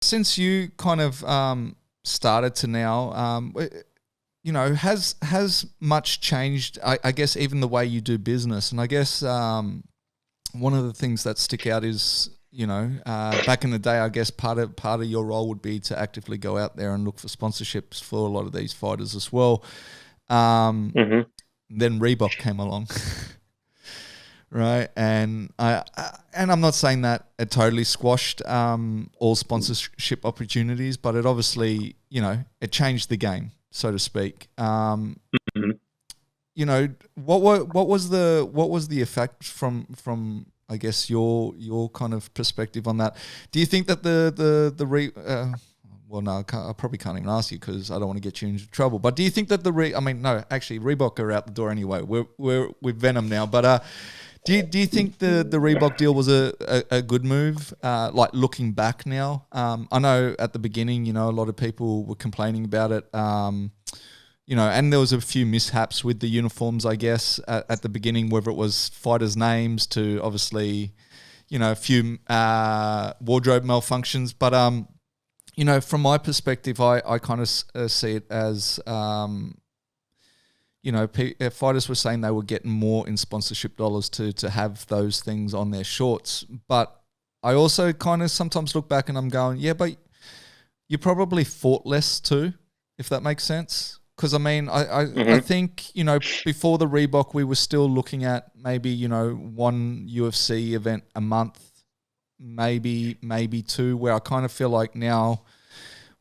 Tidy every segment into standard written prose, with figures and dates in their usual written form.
since you kind of started to now, has much changed? I guess even the way you do business, and I guess one of the things that stick out is, back in the day, I guess part of your role would be to actively go out there and look for sponsorships for a lot of these fighters as well. Mm-hmm. Then Reebok came along. Right, and I'm not saying that it totally squashed all sponsorship opportunities, but it obviously, it changed the game, so to speak. Mm-hmm. What was the effect from I guess your kind of perspective on that? Do you think that well, no, I probably can't even ask you because I don't want to get you into trouble. But do you think that Reebok are out the door anyway. We're with Venom now, but do you think the Reebok deal was a good move? Like looking back now, I know at the beginning, a lot of people were complaining about it. And there was a few mishaps with the uniforms, I guess, at the beginning, whether it was fighters' names to obviously, a few wardrobe malfunctions. But from my perspective, I kind of see it as fighters were saying they were getting more in sponsorship dollars to have those things on their shorts. But I also kind of sometimes look back and I'm going, yeah, but you probably fought less too, if that makes sense. Because, I mean, Mm-hmm. I think, before the Reebok, we were still looking at maybe, one UFC event a month, maybe two, where I kind of feel like now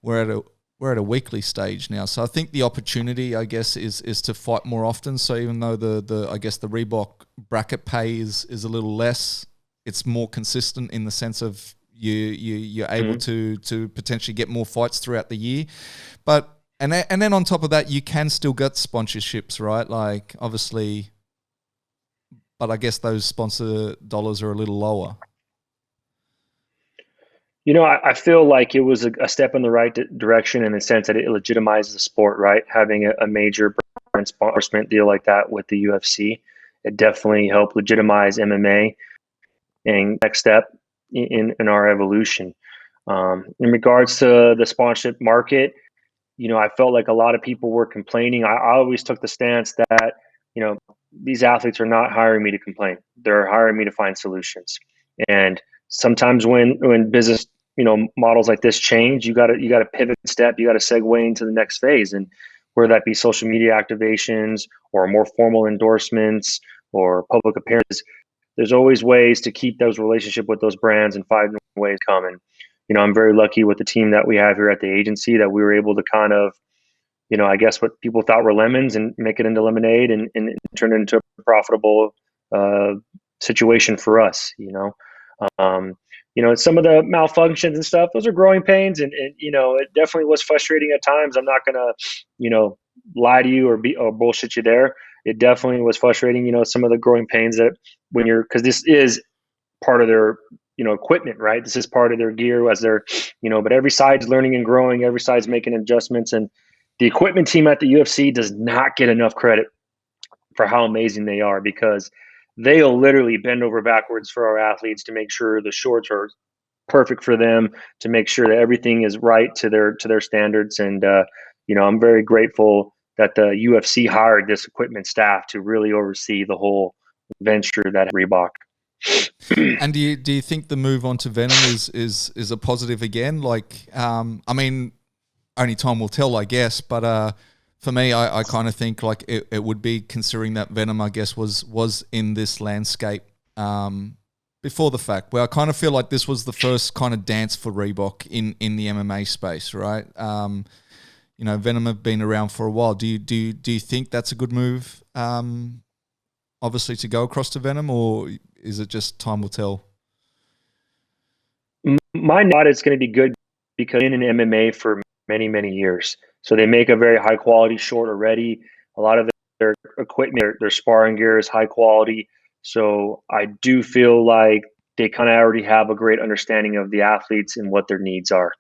we're at a weekly stage now. So I think the opportunity, I guess, is to fight more often. So even though the I guess the Reebok bracket pay is a little less, it's more consistent in the sense of you're able Mm-hmm. to potentially get more fights throughout the year. But and then on top of that, you can still get sponsorships, right? Like obviously, but I guess those sponsor dollars are a little lower. I feel like it was a step in the right direction in the sense that it legitimizes the sport, right? Having a major brand sponsorship deal like that with the UFC, it definitely helped legitimize MMA and next step in our evolution. In regards to the sponsorship market, I felt like a lot of people were complaining. I always took the stance that, you know, these athletes are not hiring me to complain. They're hiring me to find solutions. And sometimes when business, models like this change, you gotta pivot step, you gotta segue into the next phase. And whether that be social media activations or more formal endorsements or public appearances, there's always ways to keep those relationship with those brands and find ways to come. And I'm very lucky with the team that we have here at the agency that we were able to kind of, I guess what people thought were lemons and make it into lemonade and turn it into a profitable uh, situation for us. Um, some of the malfunctions and stuff, those are growing pains, and it definitely was frustrating at times. I'm not gonna, lie to you or bullshit you there. It definitely was frustrating. Some of the growing pains that when you're because this is part of their equipment, right? This is part of their gear as they're but every side's learning and growing, every side's making adjustments, and the equipment team at the UFC does not get enough credit for how amazing they are because they'll literally bend over backwards for our athletes to make sure the shorts are perfect for them, to make sure that everything is right to their standards. And I'm very grateful that the UFC hired this equipment staff to really oversee the whole venture that Reebok. And do you think the move on to Venom is a positive again? Like, I mean, only time will tell, I guess. But for me, I kind of think like it would be, considering that Venom, I guess, was in this landscape before the fact, where I kind of feel like this was the first kind of dance for Reebok in the MMA space, right? Venom have been around for a while. Do you think that's a good move? Obviously, to go across to Venom, or is it just time will tell? My nod is going to be good because in MMA for many, many years. So they make a very high quality short already. A lot of their equipment, their sparring gear is high quality. So I do feel like they kind of already have a great understanding of the athletes and what their needs are.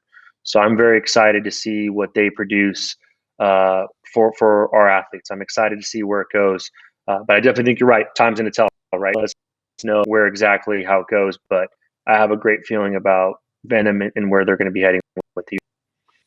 So I'm very excited to see what they produce for our athletes. I'm excited to see where it goes. But I definitely think you're right. Time's going to tell, right? Let's know where exactly how it goes. But I have a great feeling about Venom and where they're going to be heading with the